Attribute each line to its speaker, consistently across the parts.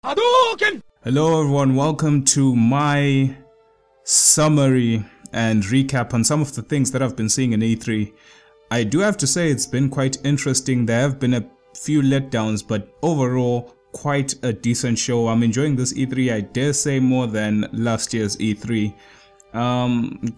Speaker 1: Hadouken! Hello everyone, welcome to my summary and recap on some of the things that I've been seeing in E3. I do have to say it's been quite interesting. There have been a few letdowns, but overall quite a decent show. I'm enjoying this E3, I dare say, more than last year's E3.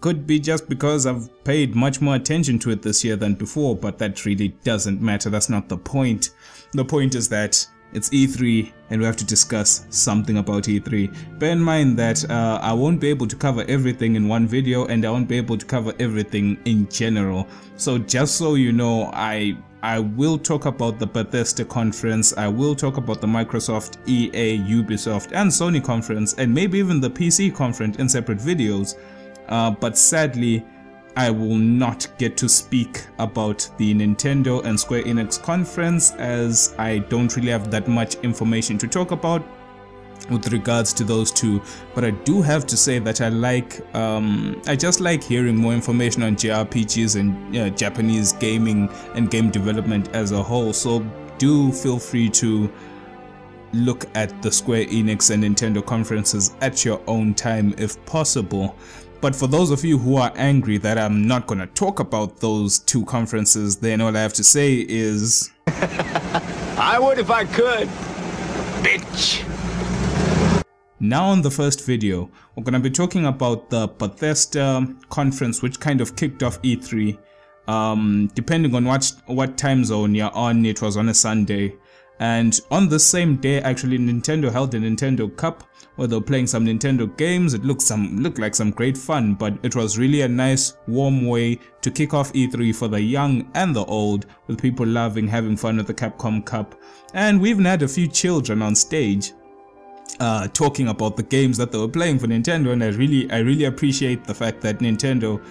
Speaker 1: Could be just because I've paid much more attention to it this year than before, but that really doesn't matter. That's not the point. The point is that it's E3 and we have to discuss something about E3. Bear in mind that I won't be able to cover everything in one video, and I won't be able to cover everything in general. So just so you know, I will talk about the Bethesda conference, I will talk about the Microsoft, EA, Ubisoft and Sony conference, and maybe even the PC conference in separate videos. But sadly, I will not get to speak about the Nintendo and Square Enix conference, as I don't really have that much information to talk about with regards to those two. But I do have to say that I just like hearing more information on JRPGs and Japanese gaming and game development as a whole. So do feel free to look at the Square Enix and Nintendo conferences at your own time if possible. But for those of you who are angry that I'm not gonna talk about those two conferences, then all I have to say is
Speaker 2: I would if I could, bitch.
Speaker 1: Now on the first video, we're gonna be talking about the Bethesda conference, which kind of kicked off E3. Depending on what time zone you're on, it was on a Sunday. And on the same day, actually, Nintendo held a Nintendo Cup where they were playing some Nintendo games. It looked like some great fun, but it was really a nice, warm way to kick off E3 for the young and the old, with people loving having fun with the Capcom Cup. And we even had a few children on stage talking about the games that they were playing for Nintendo, and I really appreciate the fact that Nintendo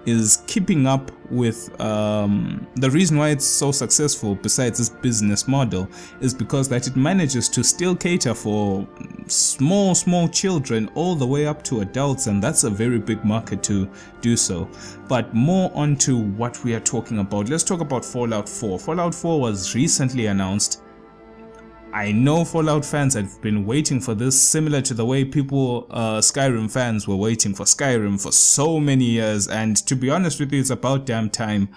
Speaker 1: is keeping up with the reason why it's so successful, besides its business model, is because that it manages to still cater for small children all the way up to adults, and that's a very big market to do so. But more onto what we are talking about. Let's talk about Fallout 4. Fallout 4 was recently announced. I know Fallout fans have been waiting for this, similar to the way Skyrim fans were waiting for Skyrim for so many years, and to be honest with you, it's about damn time.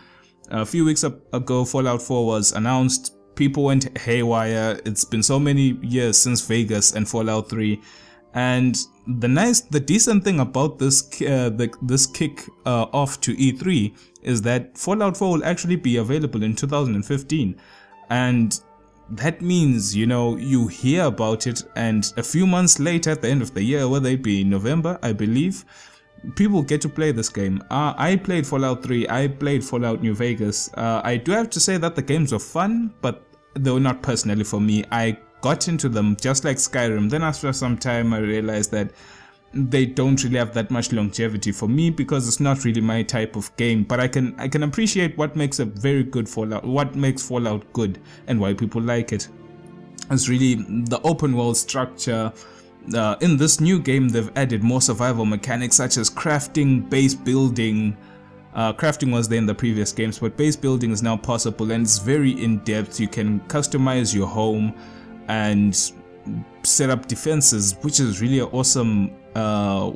Speaker 1: A few weeks ago, Fallout 4 was announced, people went haywire. It's been so many years since Vegas and Fallout 3, and the decent thing about this kick off to E3 is that Fallout 4 will actually be available in 2015, and that means, you know, you hear about it, and a few months later, at the end of the year, whether it be November, I believe, people get to play this game. I played Fallout 3, I played Fallout New Vegas. I do have to say that the games were fun, but they were not personally for me. I got into them just like Skyrim. Then after some time, I realized that they don't really have that much longevity for me, because it's not really my type of game. But I can appreciate what makes a very good Fallout, what makes Fallout good, and why people like it. It's really the open world structure. In this new game, they've added more survival mechanics such as crafting, base building. Crafting was there in the previous games, but base building is now possible, and it's very in-depth. You can customize your home and set up defenses, which is really an awesome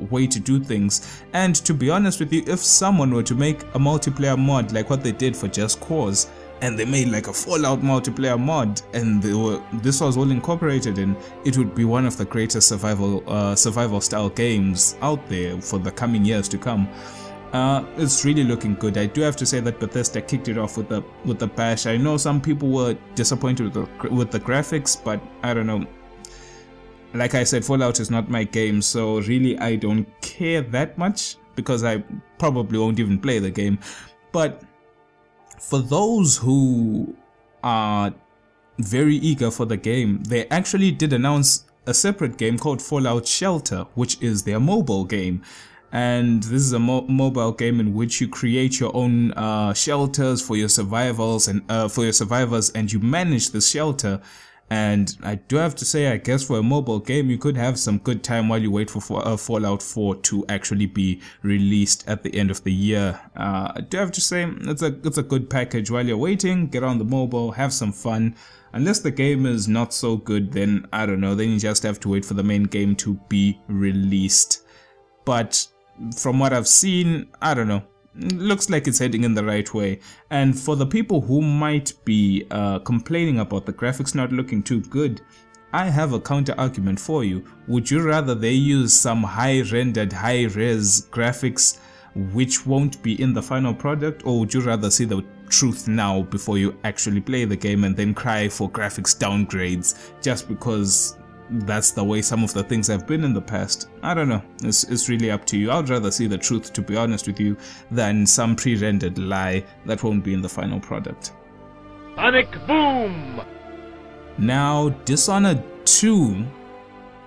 Speaker 1: way to do things. And to be honest with you, if someone were to make a multiplayer mod like what they did for Just Cause, and they made like a Fallout multiplayer mod, and this was all incorporated in, it would be one of the greatest survival style games out there for the coming years to come. It's really looking good. I do have to say that Bethesda kicked it off with the bash. I know some people were disappointed with the graphics, but I don't know. Like I said, Fallout is not my game, so really I don't care that much, because I probably won't even play the game. But for those who are very eager for the game, they actually did announce a separate game called Fallout Shelter, which is their mobile game. And this is a mobile game in which you create your own shelters for your survivors, and you manage the shelter. And I do have to say, I guess for a mobile game, you could have some good time while you wait for Fallout 4 to actually be released at the end of the year. I do have to say, it's a good package while you're waiting. Get on the mobile, have some fun. Unless the game is not so good, then I don't know, then you just have to wait for the main game to be released. But from what I've seen, I don't know, looks like it's heading in the right way. And for the people who might be complaining about the graphics not looking too good, I have a counter argument for you. Would you rather they use some high-rendered, high-res graphics which won't be in the final product, or would you rather see the truth now before you actually play the game and then cry for graphics downgrades just because that's the way some of the things have been in the past? I don't know, it's really up to you. I'd rather see the truth, to be honest with you, than some pre-rendered lie that won't be in the final product.
Speaker 2: Sonic Boom!
Speaker 1: Now, Dishonored 2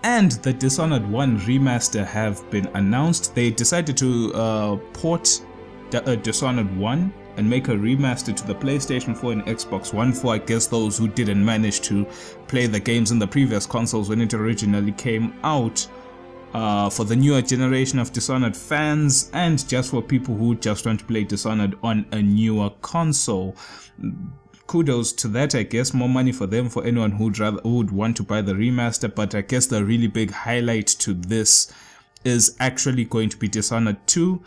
Speaker 1: and the Dishonored 1 remaster have been announced. They decided to port Dishonored 1 and make a remaster to the PlayStation 4 and Xbox One for, I guess, those who didn't manage to play the games in the previous consoles when it originally came out, for the newer generation of Dishonored fans, and just for people who just want to play Dishonored on a newer console. Kudos to that, I guess. More money for them, for anyone who would want to buy the remaster. But I guess the really big highlight to this is actually going to be Dishonored 2.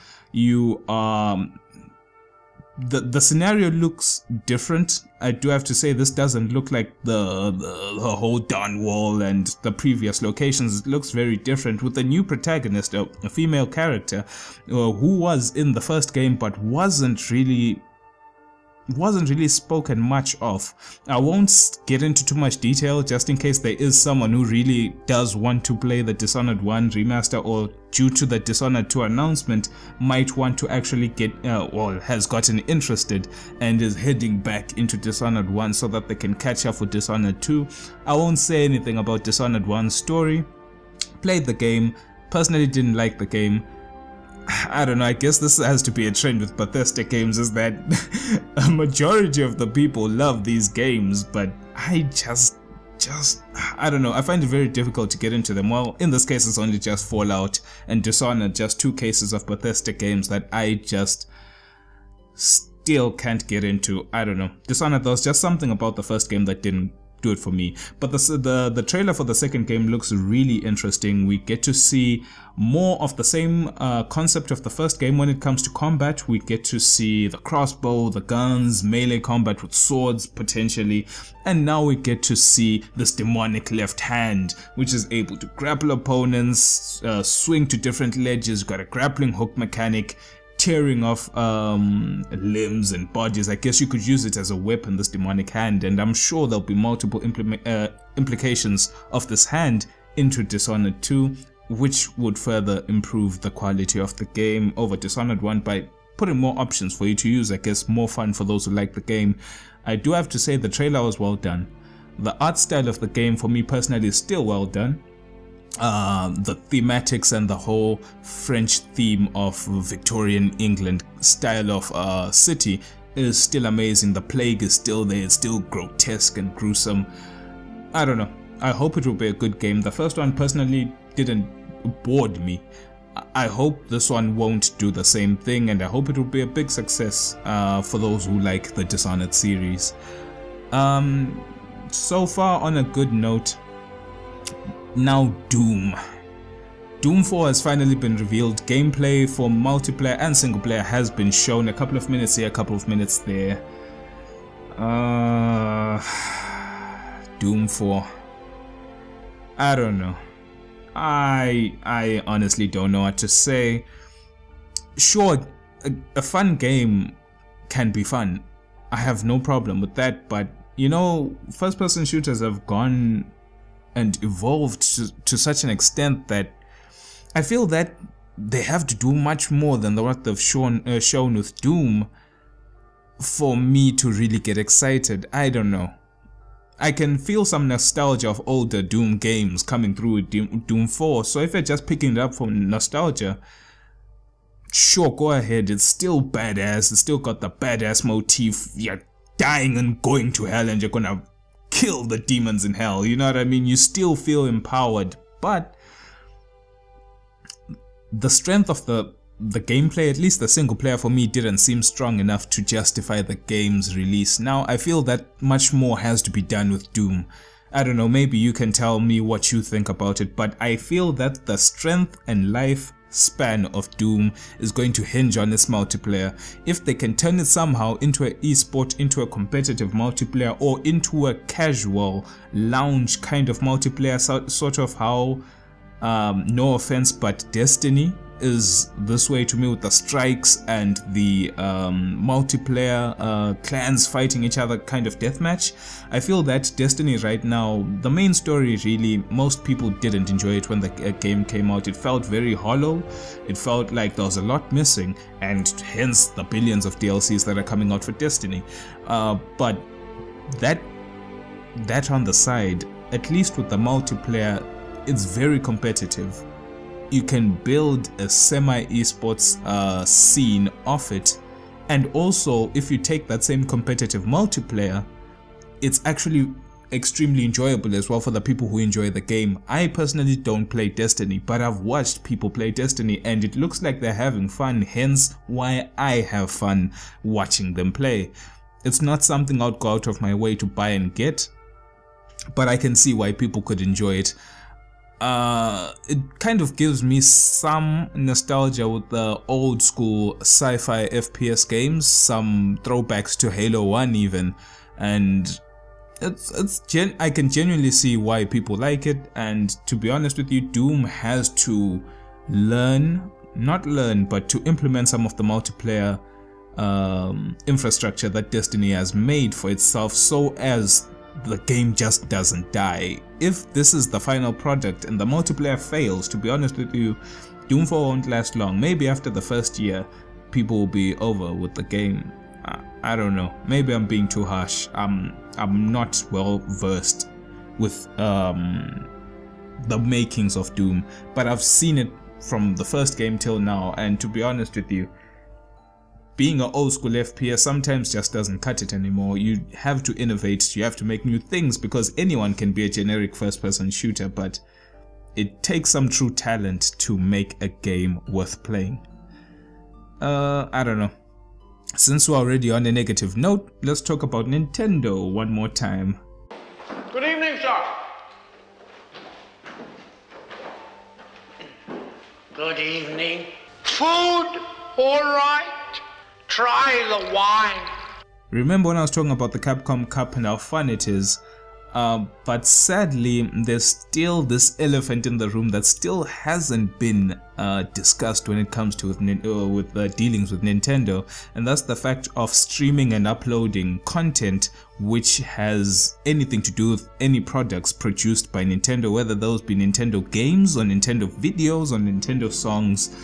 Speaker 1: The scenario looks different. I do have to say, this doesn't look like the whole down wall and the previous locations. It looks very different, with a new protagonist, a female character who was in the first game but wasn't really spoken much of. I won't get into too much detail, just in case there is someone who really does want to play the Dishonored 1 remaster, or due to the Dishonored 2 announcement might want to actually get or has gotten interested and is heading back into Dishonored 1 so that they can catch up with Dishonored 2. I won't say anything about Dishonored 1's story. Played the game, personally didn't like the game. I don't know, I guess this has to be a trend with Bethesda games, is that a majority of the people love these games, but I I don't know, I find it very difficult to get into them. Well, in this case it's only just Fallout and Dishonored, just two cases of Bethesda games that I just still can't get into. I don't know, Dishonored, there was just something about the first game that didn't do it for me. But the trailer for the second game looks really interesting. We get to see more of the same concept of the first game when it comes to combat. We get to see the crossbow, the guns, melee combat with swords potentially, and now we get to see this demonic left hand which is able to grapple opponents, swing to different ledges, got a grappling hook mechanic, tearing off limbs and bodies. I guess you could use it as a weapon, this demonic hand, and I'm sure there'll be multiple implications of this hand into Dishonored 2, which would further improve the quality of the game over Dishonored 1 by putting more options for you to use. I guess more fun for those who like the game. I do have to say the trailer was well done. The art style of the game for me personally is still well done. The thematics and the whole French theme of Victorian England style of city is still amazing. The plague is still there, it's still grotesque and gruesome. I don't know, I hope it will be a good game. The first one personally didn't bore me. I hope this one won't do the same thing, and I hope it will be a big success for those who like the Dishonored series. So far on a good note. Now Doom 4 has finally been revealed. Gameplay for multiplayer and single player has been shown. A couple of minutes here, a couple of minutes there. Doom 4, I don't know. I honestly don't know what to say. Sure, a fun game can be fun, I have no problem with that, but you know, first person shooters have gone and evolved to such an extent that I feel that they have to do much more than what they've shown with Doom for me to really get excited. I don't know. I can feel some nostalgia of older Doom games coming through with Doom 4, so if you're just picking it up from nostalgia, sure, go ahead. It's still badass, it's still got the badass motif. You're dying and going to hell and you're gonna kill the demons in hell, you know what I mean? You still feel empowered, but the strength of the the gameplay, at least the single player for me, didn't seem strong enough to justify the game's release. Now I feel that much more has to be done with Doom. I don't know, maybe you can tell me what you think about it, but I feel that the strength and life span of Doom is going to hinge on its multiplayer. If they can turn it somehow into an esport, into a competitive multiplayer, or into a casual lounge kind of multiplayer, sort of how no offense but Destiny is this way to me, with the strikes and the multiplayer clans fighting each other kind of deathmatch. I feel that Destiny right now, the main story, really, most people didn't enjoy it when the game came out. It felt very hollow, it felt like there was a lot missing, and hence the billions of DLCs that are coming out for Destiny. But that on the side, at least with the multiplayer, it's very competitive. You can build a semi-esports scene off it, and also if you take that same competitive multiplayer, it's actually extremely enjoyable as well for the people who enjoy the game. I personally don't play Destiny, but I've watched people play Destiny and it looks like they're having fun, hence why I have fun watching them play. It's not something I'd go out of my way to buy and get, but I can see why people could enjoy it. It kind of gives me some nostalgia with the old school sci-fi FPS games, some throwbacks to Halo 1 even, and I can genuinely see why people like it. And to be honest with you, Doom has to but to implement some of the multiplayer infrastructure that Destiny has made for itself, so as the game just doesn't die. If this is the final product and the multiplayer fails, to be honest with you, Doom 4 won't last long. Maybe after the first year, people will be over with the game. I don't know. Maybe I'm being too harsh. I'm not well versed with the makings of Doom, but I've seen it from the first game till now, and to be honest with you, being an old school FPS sometimes just doesn't cut it anymore. You have to innovate, you have to make new things, because anyone can be a generic first person shooter, but it takes some true talent to make a game worth playing. I don't know. Since we're already on a negative note, let's talk about Nintendo one more time.
Speaker 3: Good evening, sir. Good evening. Food, all right. Try the wine.
Speaker 1: Remember when I was talking about the Capcom Cup and how fun it is? But sadly, there's still this elephant in the room that still hasn't been discussed when it comes to dealings with Nintendo, and that's the fact of streaming and uploading content which has anything to do with any products produced by Nintendo, whether those be Nintendo games or Nintendo videos or Nintendo songs.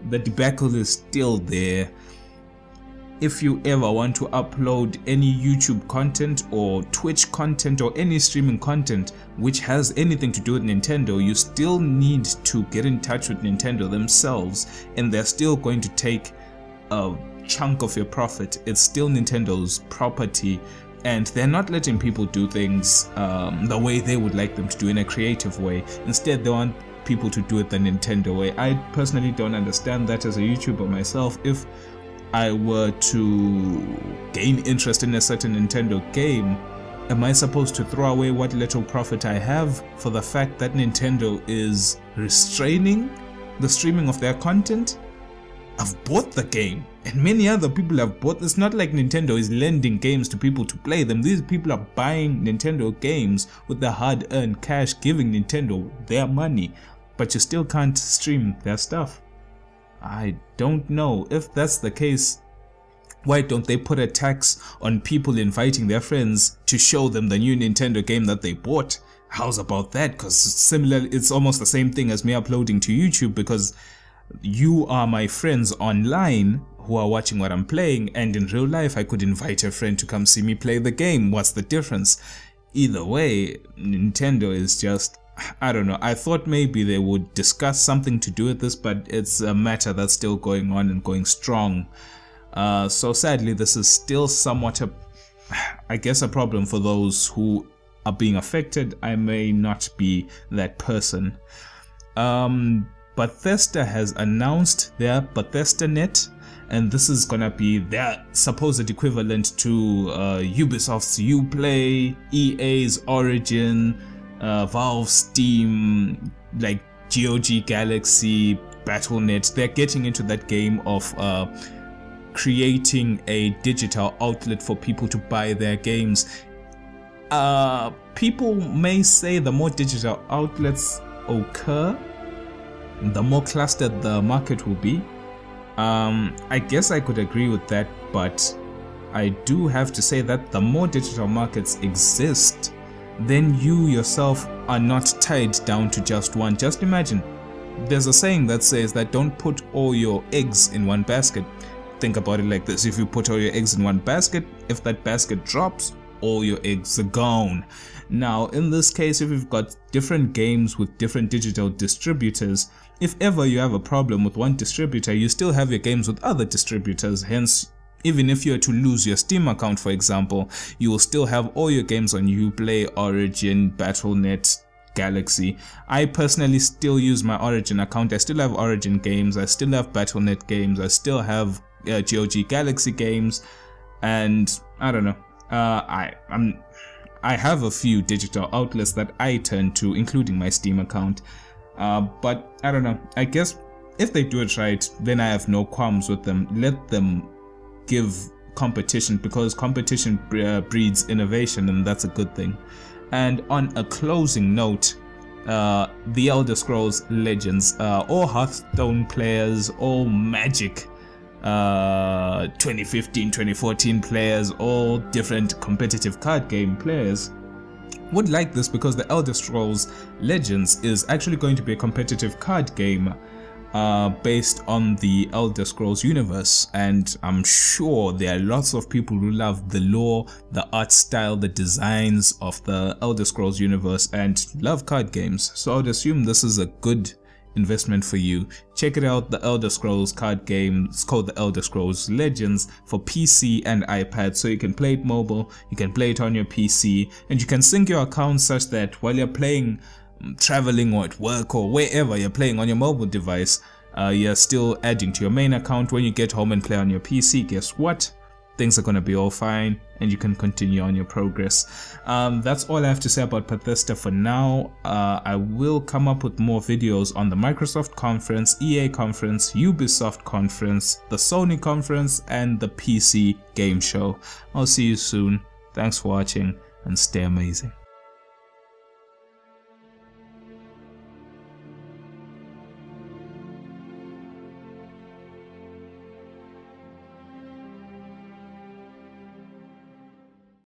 Speaker 1: The debacle is still there. If you ever want to upload any YouTube content or Twitch content or any streaming content which has anything to do with Nintendo, you still need to get in touch with Nintendo themselves, and they're still going to take a chunk of your profit. It's still Nintendo's property, and they're not letting people do things the way they would like them to do, in a creative way. Instead, they want people to do it the Nintendo way. I personally don't understand that as a YouTuber myself. If I were to gain interest in a certain Nintendo game, am I supposed to throw away what little profit I have for the fact that Nintendo is restraining the streaming of their content? I've bought the game, and many other people have bought. It's not like Nintendo is lending games to people to play them. These people are buying Nintendo games with their hard-earned cash, giving Nintendo their money, but you still can't stream their stuff. I don't know. If that's the case, why don't they put a tax on people inviting their friends to show them the new Nintendo game that they bought? How's about that? Because similarly, it's almost the same thing as me uploading to YouTube, because you are my friends online who are watching what I'm playing, and in real life I could invite a friend to come see me play the game. What's the difference? Either way, Nintendo is just, I don't know. I thought maybe they would discuss something to do with this, but it's a matter that's still going on and going strong. So sadly, this is still somewhat I guess a problem for those who are being affected. I may not be that person. Bethesda has announced their Bethesda Net, and this is gonna be their supposed equivalent to Ubisoft's Uplay, EA's Origin, Valve's Steam, like GOG Galaxy, Battle.net. They're getting into that game of creating a digital outlet for people to buy their games. People may say the more digital outlets occur, the more clustered the market will be. I guess I could agree with that, but I do have to say that the more digital markets exist, then you yourself are not tied down to just one. Just imagine, there's a saying that says that don't put all your eggs in one basket. Think about it like this: if you put all your eggs in one basket, if that basket drops, all your eggs are gone. Now in this case, if you've got different games with different digital distributors, if ever you have a problem with one distributor, you still have your games with other distributors. Hence, even if you were to lose your Steam account, for example, you will still have all your games on Uplay, Origin, Battle.net, Galaxy. I personally still use my Origin account. I still have Origin games, I still have Battle.net games, I still have GOG Galaxy games, and I don't know. I have a few digital outlets that I turn to, including my Steam account. But I don't know. I guess if they do it right, then I have no qualms with them. Let them give competition, because competition breeds innovation, and that's a good thing. And on a closing note, the Elder Scrolls Legends, all Hearthstone players, all Magic 2015, 2014 players, all different competitive card game players would like this, because the Elder Scrolls Legends is actually going to be a competitive card game based on the Elder Scrolls universe, and I'm sure there are lots of people who love the lore, the art style, the designs of the Elder Scrolls universe, and love card games. So I would assume this is a good investment for you. Check it out, the Elder Scrolls card game. It's called the Elder Scrolls Legends for PC and iPad, so you can play it mobile, you can play it on your PC, and you can sync your account such that while you're playing, traveling or at work or wherever you're playing on your mobile device, you're still adding to your main account. When you get home and play on your PC, guess what? Things are gonna be all fine, and you can continue on your progress. That's all I have to say about Bethesda for now. I will come up with more videos on the Microsoft conference, EA conference, Ubisoft conference, the Sony conference, and the PC game show. I'll see you soon. Thanks for watching, and stay amazing.